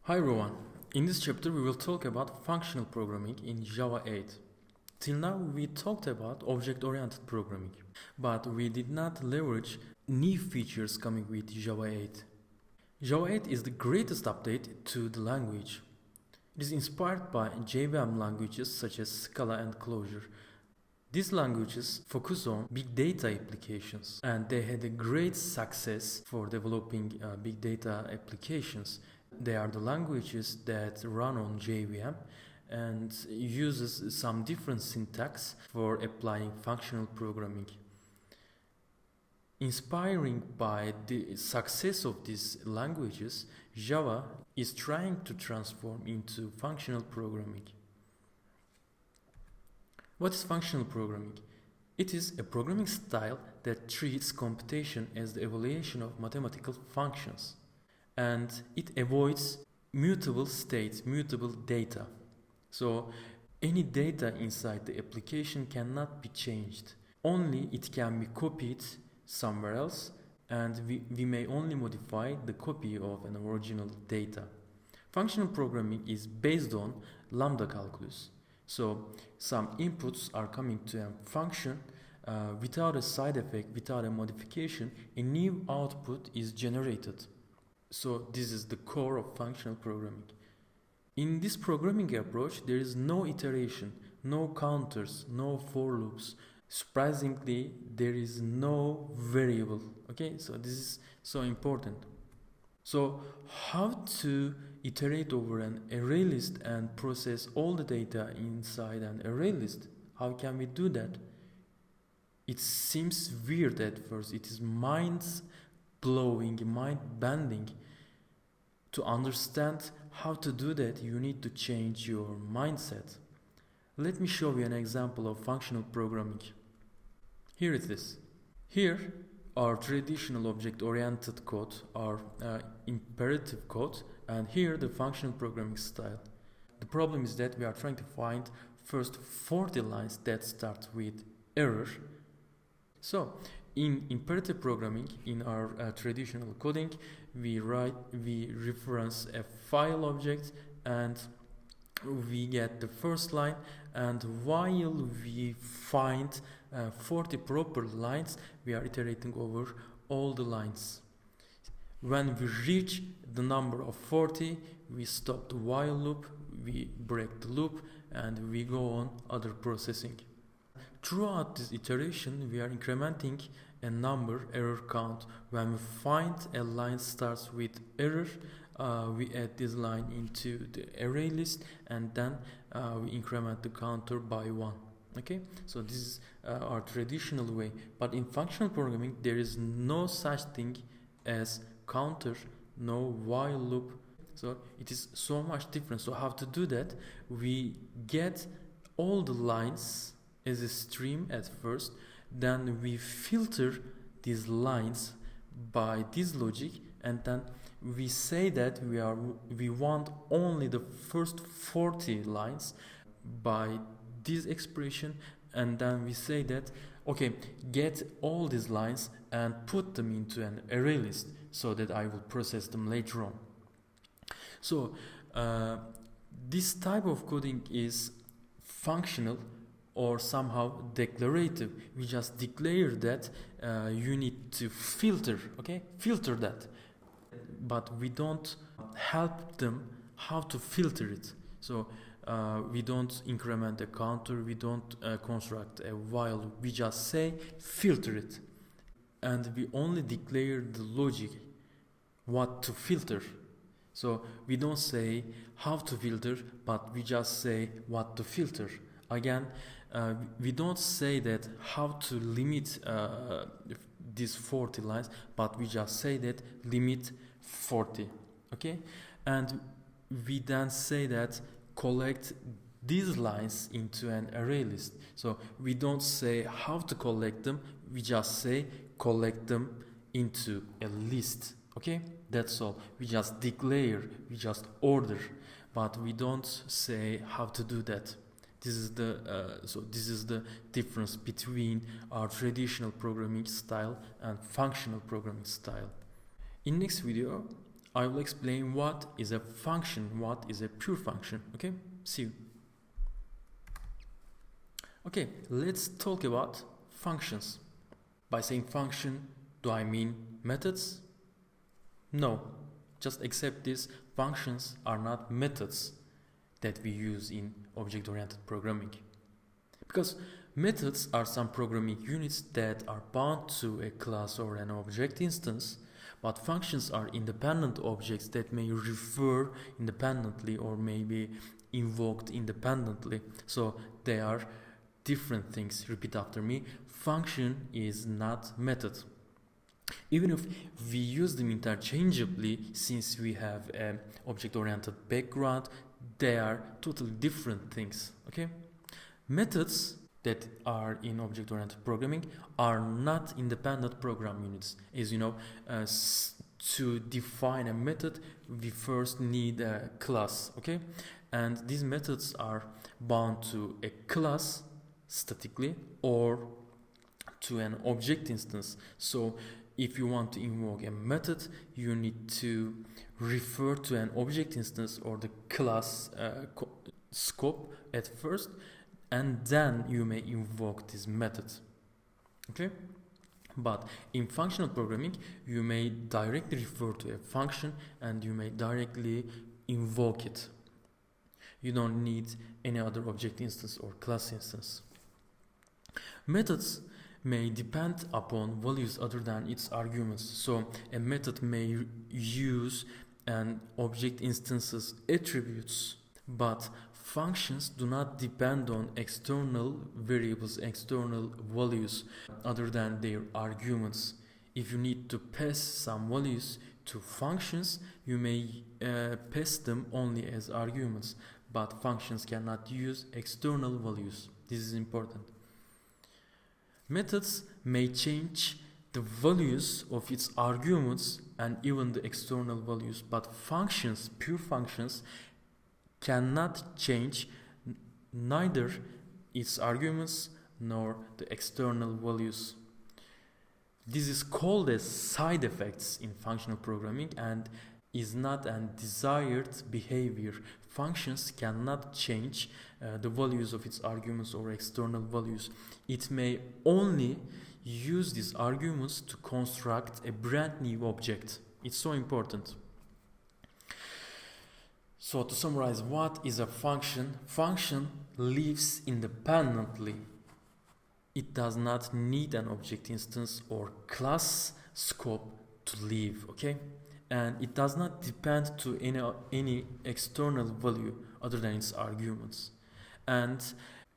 Hi everyone, in this chapter we will talk about functional programming in Java 8. Till now we talked about object-oriented programming, but we did not leverage new features coming with Java 8. Java 8 is the greatest update to the language. It is inspired by JVM languages such as Scala and Clojure. These languages focus on big data applications, and they had a great success for developing big data applications. They are the languages that run on JVM and uses some different syntax for applying functional programming. Inspiring by the success of these languages, Java is trying to transform into functional programming. What is functional programming? It is a programming style that treats computation as the evaluation of mathematical functions, and it avoids mutable states, mutable data. So any data inside the application cannot be changed. Only it can be copied somewhere else, and we may only modify the copy of an original data. Functional programming is based on lambda calculus. So some inputs are coming to a function without a side effect, without a modification, a new output is generated. So this is the core of functional programming. In this programming approach, there is no iteration, no counters, no for loops. Surprisingly, there is no variable. Okay, so this is so important. So how to iterate over an array list and process all the data inside an array list? How can we do that? It seems weird at first. It is mind-blowing, mind-bending. To understand how to do that, you need to change your mindset. Let me show you an example of functional programming. Here it is. Here, our traditional object-oriented code, our imperative code, and here the functional programming style. The problem is that we are trying to find first 40 lines that start with error. So, in imperative programming, in our traditional coding, we reference a file object and we get the first line, and while we find 40 proper lines, we are iterating over all the lines. When we reach the number of 40, we stop the while loop, we break the loop, and we go on other processing. Throughout this iteration, we are incrementing a number, error count. When we find a line starts with error, we add this line into the array list, and then we increment the counter by 1. Okay, so this is our traditional way. But in functional programming, there is no such thing as counter, no while loop. So it is so much different. So how to do that? We get all the lines as a stream at first, then we filter these lines by this logic, and then we say that we want only the first 40 lines by this expression, and then we say that okay, get all these lines and put them into an array list so that I will process them later on. So this type of coding is functional or somehow declarative. We just declare that you need to filter, okay? Filter that. But we don't help them how to filter it. So we don't increment a counter, we don't construct a while, we just say filter it. And we only declare the logic, what to filter. So we don't say how to filter, but we just say what to filter. Again, we don't say that how to limit these 40 lines, but we just say that limit 40, okay? And we then say that collect these lines into an array list. So we don't say how to collect them, we just say collect them into a list, okay? That's all. We just declare, we just order, but we don't say how to do that. This is the difference between our traditional programming style and functional programming style. In next video, I will explain what is a function, what is a pure function. Okay, see you. Okay, let's talk about functions. By saying function, do I mean methods? No, just accept this. Functions are not methods that we use in object-oriented programming. Because methods are some programming units that are bound to a class or an object instance, but functions are independent objects that may refer independently or may be invoked independently. So they are different things. Repeat after me. Function is not method. Even if we use them interchangeably, since we have an object-oriented background, they are totally different things. Okay? Methods that are in object-oriented programming are not independent program units. As you know, to define a method, we first need a class. Okay? And these methods are bound to a class statically or to an object instance. So if you want to invoke a method, you need to refer to an object instance or the class scope at first, and then you may invoke this method. Okay? But in functional programming, you may directly refer to a function and you may directly invoke it. You don't need any other object instance or class instance. Methods may depend upon values other than its arguments. So a method may use an object instance's attributes, but functions do not depend on external variables, external values other than their arguments. If you need to pass some values to functions, you may pass them only as arguments, but functions cannot use external values. This is important. Methods may change the values of its arguments and even the external values, but functions, pure functions, cannot change neither its arguments nor the external values. This is called as side effects in functional programming and is not a desired behavior. Functions cannot change the values of its arguments or external values. It may only use these arguments to construct a brand new object. It's so important. So to summarize, what is a function? Function lives independently. It does not need an object instance or class scope to live, okay? And it does not depend to any external value other than its arguments. And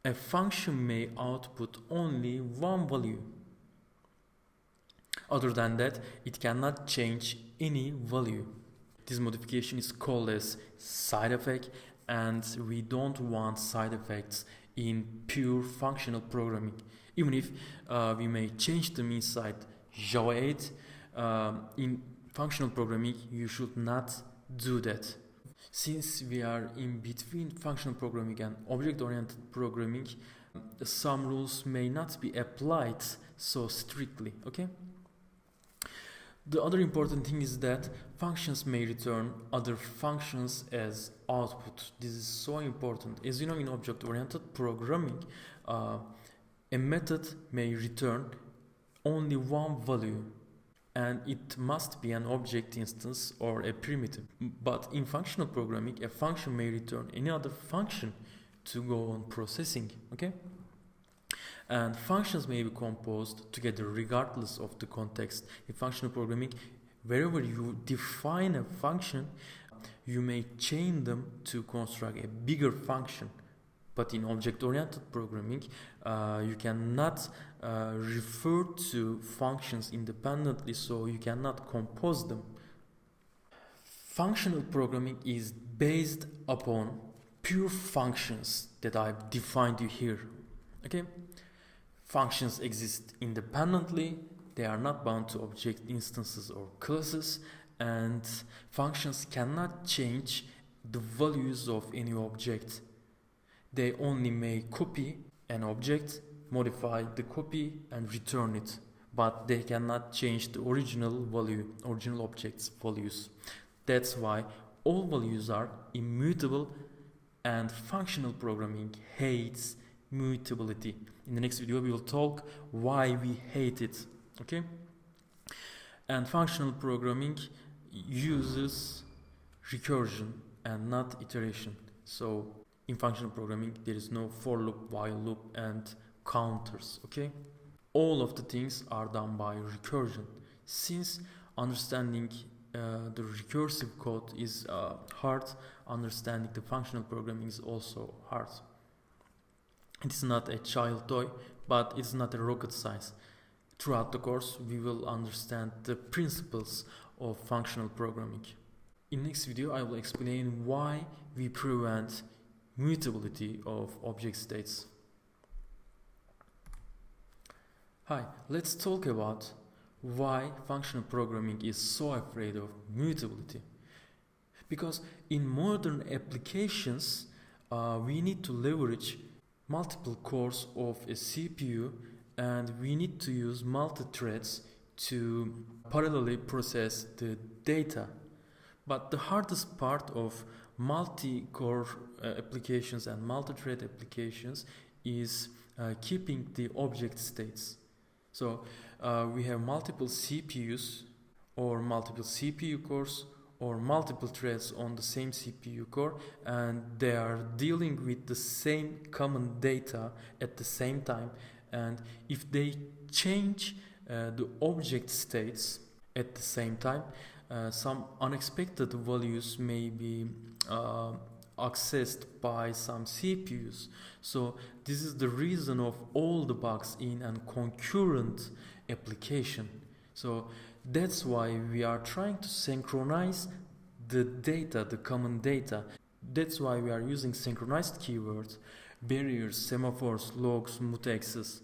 a function may output only one value. Other than that, it cannot change any value. This modification is called as side effect, and we don't want side effects in pure functional programming. Even if we may change them inside Java 8, in functional programming you should not do that. Since we are in between functional programming and object-oriented programming, some rules may not be applied so strictly, okay? The other important thing is that functions may return other functions as output. This is so important. As you know, in object-oriented programming, a method may return only one value, and it must be an object instance or a primitive. But in functional programming, a function may return any other function to go on processing, okay? And functions may be composed together regardless of the context. In functional programming, wherever you define a function, you may chain them to construct a bigger function. But in object-oriented programming, you cannot refer to functions independently, so you cannot compose them. Functional programming is based upon pure functions that I've defined you here. Okay? Functions exist independently, they are not bound to object instances or classes, and functions cannot change the values of any object. They only may copy an object, modify the copy and return it, but they cannot change the original value, original object's values. That's why all values are immutable, and functional programming hates mutability. In the next video we will talk why we hate it. Okay? And functional programming uses recursion and not iteration. So in functional programming there is no for loop, while loop and counters. Okay? All of the things are done by recursion. Since understanding the recursive code is hard, understanding the functional programming is also hard. It is not a child toy, but it's not a rocket science. Throughout the course, we will understand the principles of functional programming. In next video, I will explain why we prevent mutability of object states. Hi, let's talk about why functional programming is so afraid of mutability. Because in modern applications, we need to leverage multiple cores of a CPU, and we need to use multi-threads to parallelly process the data. But the hardest part of multi-core applications and multi-thread applications is keeping the object states. So we have multiple CPUs or multiple CPU cores or multiple threads on the same CPU core, and they are dealing with the same common data at the same time. And if they change the object states at the same time, some unexpected values may be accessed by some CPUs. So this is the reason of all the bugs in a concurrent application. So that's why we are trying to synchronize the data, the common data. That's why we are using synchronized keywords, barriers, semaphores, logs, mutexes,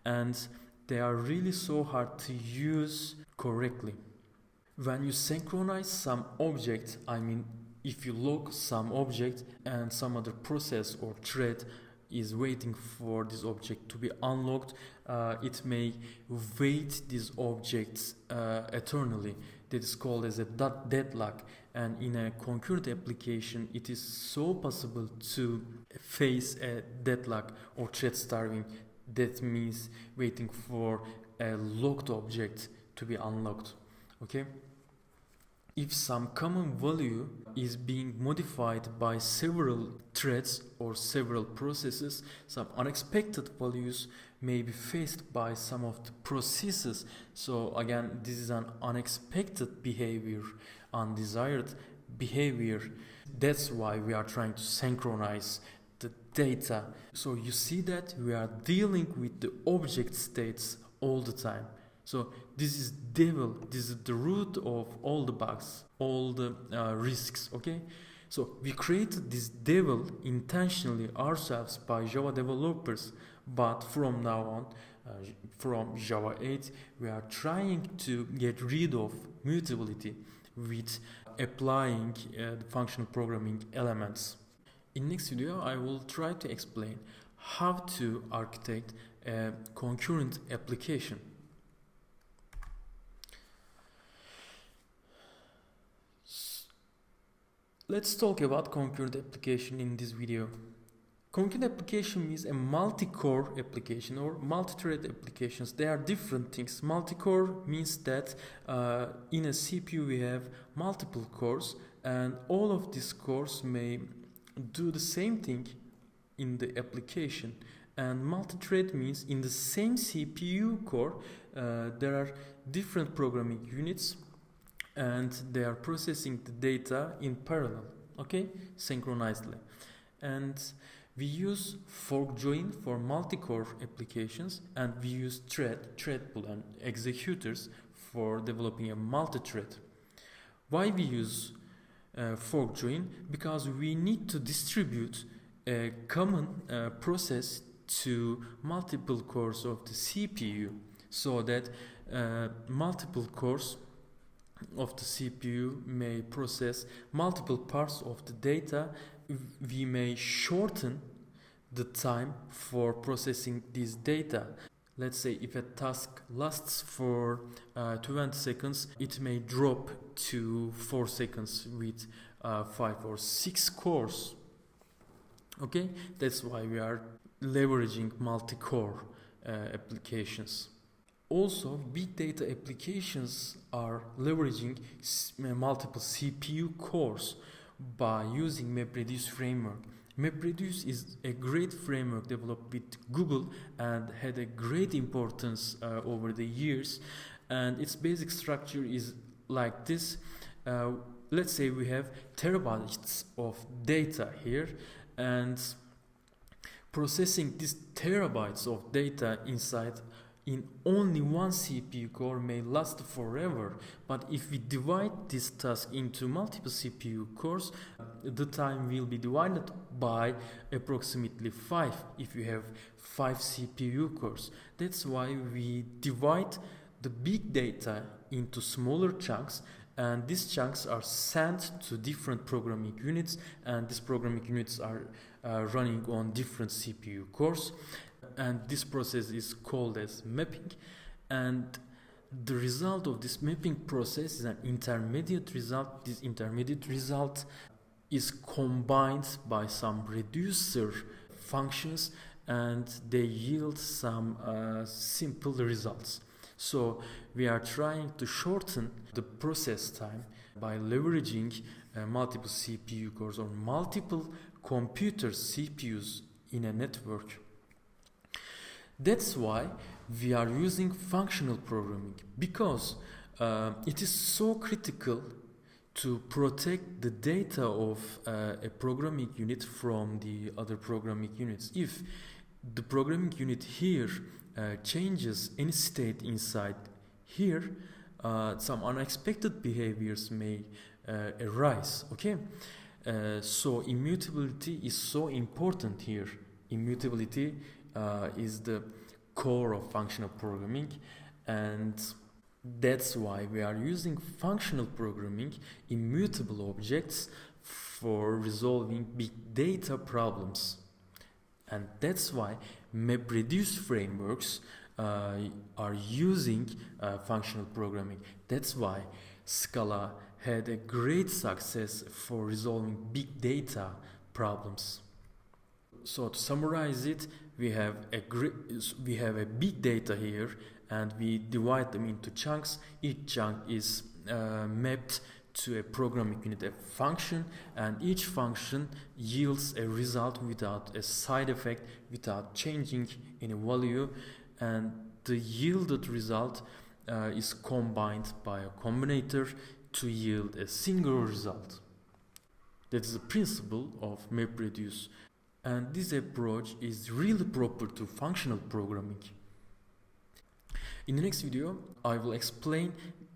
and they are really so hard to use correctly. When you synchronize some object, I mean if you log some object and some other process or thread is waiting for this object to be unlocked, it may wait these objects eternally. That is called as a deadlock. And in a concurrent application, it is so possible to face a deadlock or thread starving. That means waiting for a locked object to be unlocked. Okay? If some common value is being modified by several threads or several processes, some unexpected values may be faced by some of the processes. So again, this is an unexpected behavior, undesired behavior. That's why we are trying to synchronize the data. So you see that we are dealing with the object states all the time. So this is devil, this is the root of all the bugs, all the risks, okay? So we created this devil intentionally ourselves by Java developers, but from now on, from Java 8, we are trying to get rid of mutability with applying the functional programming elements. In next video, I will try to explain how to architect a concurrent application. Let's talk about concurrent application in this video. Concurrent application is a multi-core application or multi-thread applications. They are different things. Multi-core means that in a CPU we have multiple cores, and all of these cores may do the same thing in the application. And multi-thread means in the same CPU core there are different programming units, and they are processing the data in parallel, okay, synchronizedly. And we use fork join for multi-core applications, and we use thread pool and executors for developing a multi-thread. Why we use fork join? Because we need to distribute a common process to multiple cores of the CPU, so that multiple cores of the CPU may process multiple parts of the data. We may shorten the time for processing this data. Let's say if a task lasts for 20 seconds, it may drop to 4 seconds with 5 or 6 cores. Okay, that's why we are leveraging multi-core applications. Also, big data applications are leveraging multiple CPU cores by using MapReduce framework. MapReduce is a great framework developed with Google and had a great importance over the years, and its basic structure is like this. Let's say we have terabytes of data here, and processing these terabytes of data inside in only one CPU core may last forever, but if we divide this task into multiple CPU cores, the time will be divided by approximately 5 if you have 5 CPU cores. That's why we divide the big data into smaller chunks, and these chunks are sent to different programming units, and these programming units are running on different CPU cores. And this process is called as mapping, and the result of this mapping process is an intermediate result. This intermediate result is combined by some reducer functions, and they yield some simple results. So we are trying to shorten the process time by leveraging multiple CPU cores or multiple computer CPUs in a network. That's why we are using functional programming, because it is so critical to protect the data of a programming unit from the other programming units. If the programming unit here changes any state inside here, some unexpected behaviors may arise. Okay, so immutability is so important here. Immutability is the core of functional programming, and that's why we are using functional programming, immutable objects, for resolving big data problems. And that's why MapReduce frameworks are using functional programming. That's why Scala had a great success for resolving big data problems. So to summarize it, we have a big data here, and we divide them into chunks. Each chunk is mapped to a programming unit, a function, and each function yields a result without a side effect, without changing any value, and the yielded result is combined by a combinator to yield a single result. That is the principle of MapReduce. And this approach is really proper to functional programming. In the next video, I will explain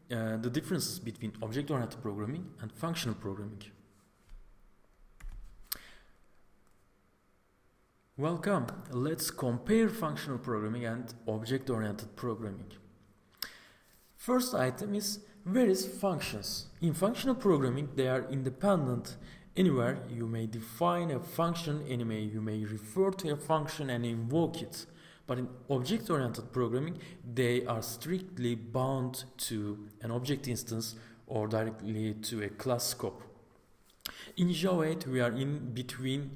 the differences between object-oriented programming and functional programming. Welcome. Let's compare functional programming and object-oriented programming. First item is, where is functions? In functional programming, they are independent. Anywhere you may define a function, anywhere you may refer to a function and invoke it. But in object-oriented programming, they are strictly bound to an object instance or directly to a class scope. In Java 8, we are in between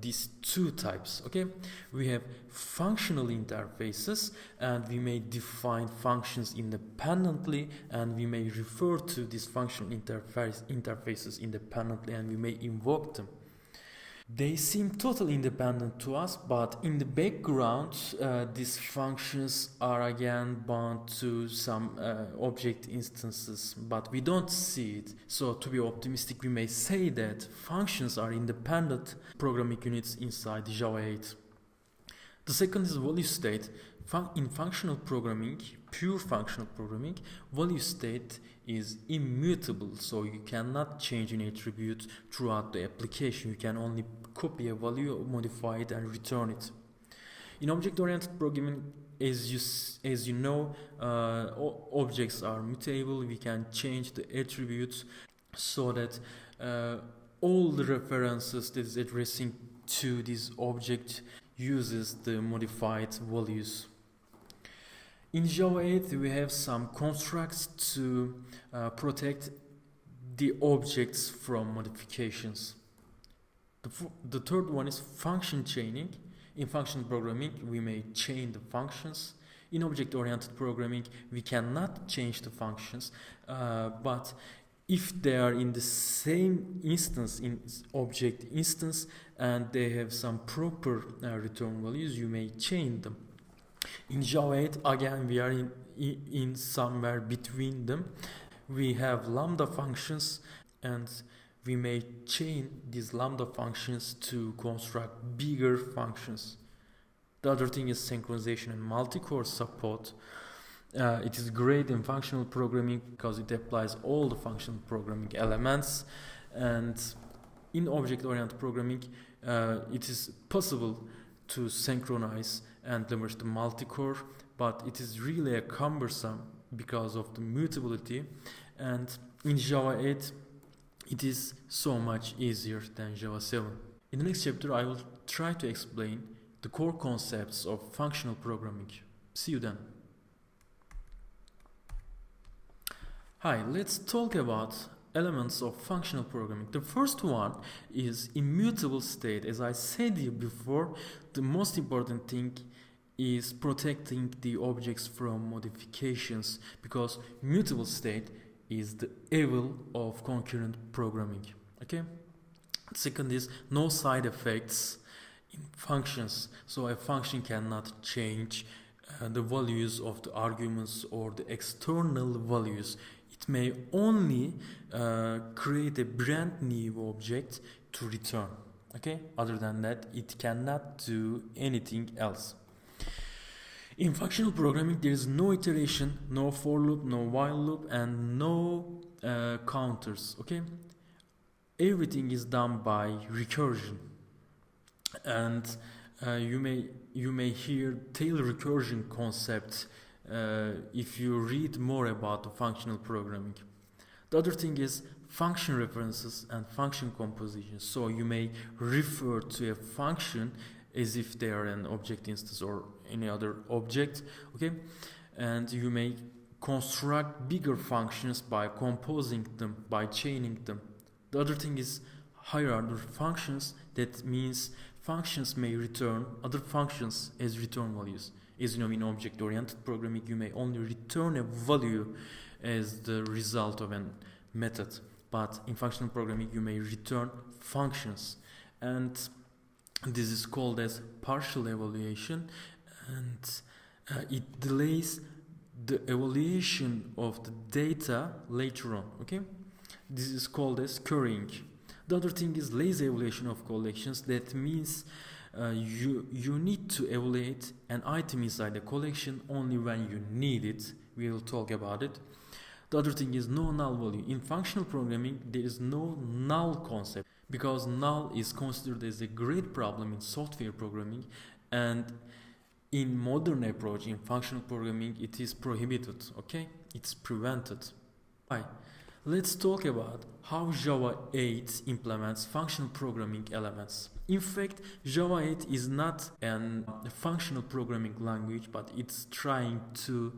these two types. Okay, we have functional interfaces, and we may define functions independently, and we may refer to these functional interfaces independently, and we may invoke them. They seem totally independent to us, but in the background, these functions are again bound to some object instances, but we don't see it. So to be optimistic, we may say that functions are independent programming units inside Java 8. The second is value state. In functional programming, pure functional programming, value state is immutable, so you cannot change an attribute throughout the application. You can only copy a value, modify it, and return it. In object-oriented programming, as you know, objects are mutable. We can change the attributes so that all the references that is addressing to this object uses the modified values. In Java 8 we have some constructs to protect the objects from modifications. The third one is function chaining. In functional programming we may chain the functions. In object-oriented programming we cannot change the functions, but if they are in the same instance, in object instance, and they have some proper return values, you may chain them. In Java 8 again we are in somewhere between them. We have lambda functions, and we may chain these lambda functions to construct bigger functions. The other thing is synchronization and multicore support. It is great in functional programming because it applies all the functional programming elements, and in object-oriented programming it is possible to synchronize and leverage the multicore, but it is really cumbersome because of the mutability, and in Java 8 it is so much easier than Java 7. In the next chapter I will try to explain the core concepts of functional programming. See you then. Hi, let's talk about elements of functional programming. The first one is immutable state. As I said here before, the most important thing is protecting the objects from modifications, because mutable state is the evil of concurrent programming. Okay? Second is no side effects in functions. So a function cannot change the values of the arguments or the external values. It may only create a brand new object to return. Okay? Other than that, it cannot do anything else. In functional programming, there is no iteration, no for loop, no while loop, and no counters. Okay? Everything is done by recursion, and you may hear tail recursion concept if you read more about the functional programming. The other thing is function references and function composition. So you may refer to a function as if they are an object instance or any other object, okay? And you may construct bigger functions by composing them, by chaining them. The other thing is higher order functions. That means functions may return other functions as return values. As you know, in object-oriented programming, you may only return a value as the result of a method. But in functional programming, you may return functions. And this is called as partial evaluation, and it delays the evaluation of the data later on. Okay, this is called as currying. The other thing is lazy evaluation of collections. That means you need to evaluate an item inside a collection only when you need it. We will talk about it. The other thing is no null value. In functional programming, there is no null concept, because null is considered as a great problem in software programming, and in modern approach in functional programming it is prohibited. Okay, it's prevented. Right. Let's talk about how Java 8 implements functional programming elements. In fact, Java 8 is not a functional programming language, but it's trying to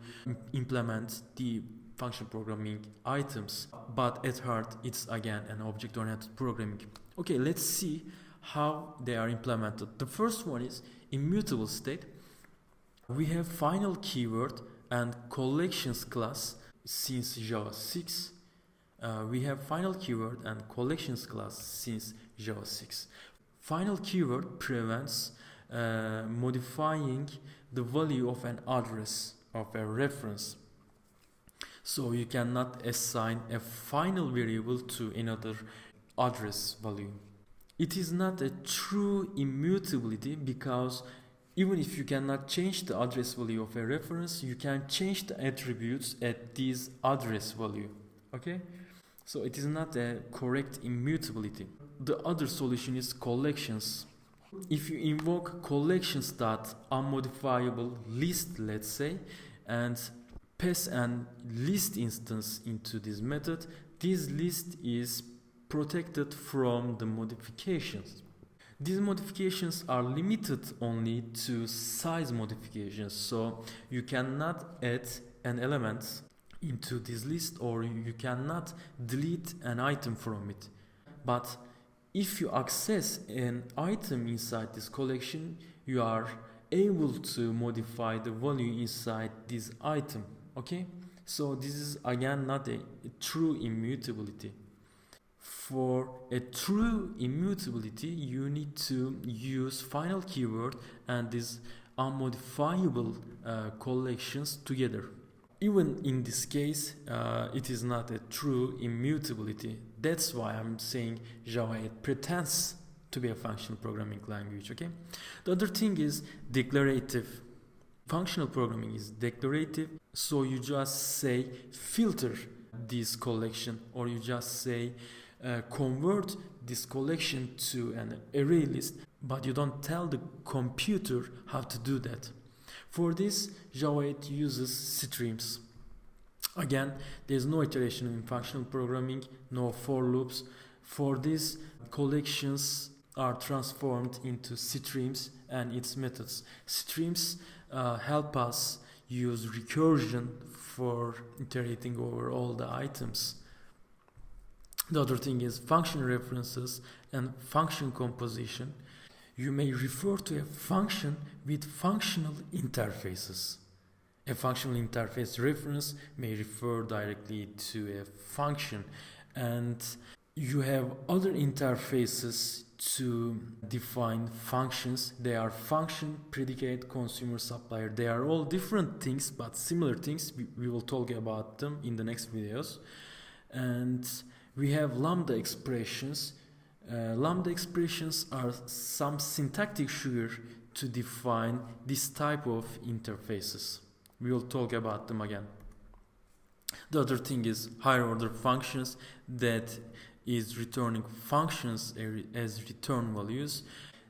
implement the functional programming items, but at heart it's again an object-oriented programming. Okay, let's see how they are implemented. The first one is immutable state. We have final keyword and collections class since Java 6. We have final keyword and collections class since Java 6. Final keyword prevents modifying the value of an address of a reference. So you cannot assign a final variable to another address value. It is not a true immutability, because even if you cannot change the address value of a reference, you can change the attributes at this address value. Okay? So it is not a correct immutability. The other solution is collections. If you invoke collections.unmodifiable list, let's say, and pass an list instance into this method, this list is protected from the modifications. These modifications are limited only to size modifications, so you cannot add an element into this list, or you cannot delete an item from it. But if you access an item inside this collection, you are able to modify the value inside this item. Okay, so this is again not a true immutability. For a true immutability, you need to use final keyword and these unmodifiable collections together. Even in this case, it is not a true immutability. That's why I'm saying Java 8 pretends to be a functional programming language. Okay. The other thing is declarative. Functional programming is declarative, so you just say filter this collection, or you just say convert this collection to an array list, but you don't tell the computer how to do that. For this, Java 8 uses streams. Again, there's no iteration in functional programming, no for loops. For this, collections are transformed into streams and its methods. Streams help us use recursion for iterating over all the items. The other thing is function references and function composition. You may refer to a function with functional interfaces. A functional interface reference may refer directly to a function, and you have other interfaces to define functions. They are function, predicate, consumer, supplier. They are all different things but similar things. We will talk about them in the next videos. And we have lambda expressions. Lambda expressions are some syntactic sugar to define this type of interfaces. We will talk about them again. The other thing is higher order functions, that is returning functions as return values.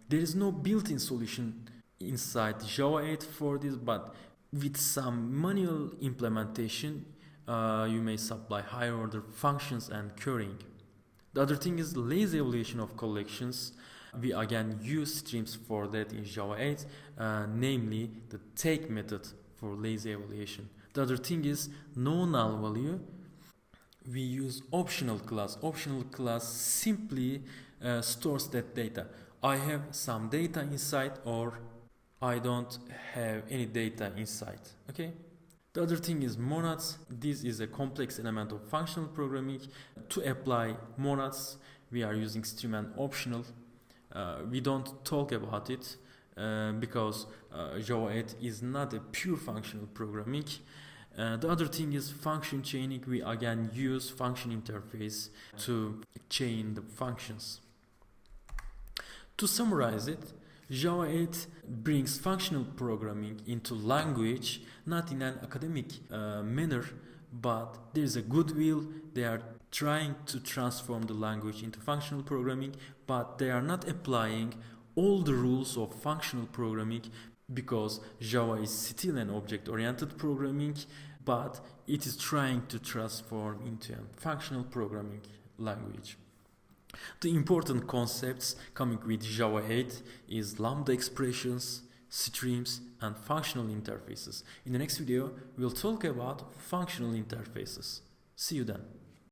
There is no built-in solution inside Java 8 for this, but with some manual implementation, you may supply higher order functions and currying. The other thing is lazy evaluation of collections. We again use streams for that in Java 8, namely the take method for lazy evaluation. The other thing is no null value. We use optional class. Optional class simply stores that data. I have some data inside, or I don't have any data inside. Okay. The other thing is monads. This is a complex element of functional programming. To apply monads, we are using stream and optional. We don't talk about it because Java 8 is not a pure functional programming. The other thing is function chaining. We again use function interface to chain the functions. To summarize it, Java 8 brings functional programming into language, not in an academic manner, but there is a goodwill. They are trying to transform the language into functional programming, but they are not applying all the rules of functional programming, because Java is still an object-oriented programming, but it is trying to transform into a functional programming language. The important concepts coming with Java 8 is lambda expressions, streams, and functional interfaces. In the next video, we'll talk about functional interfaces. See you then.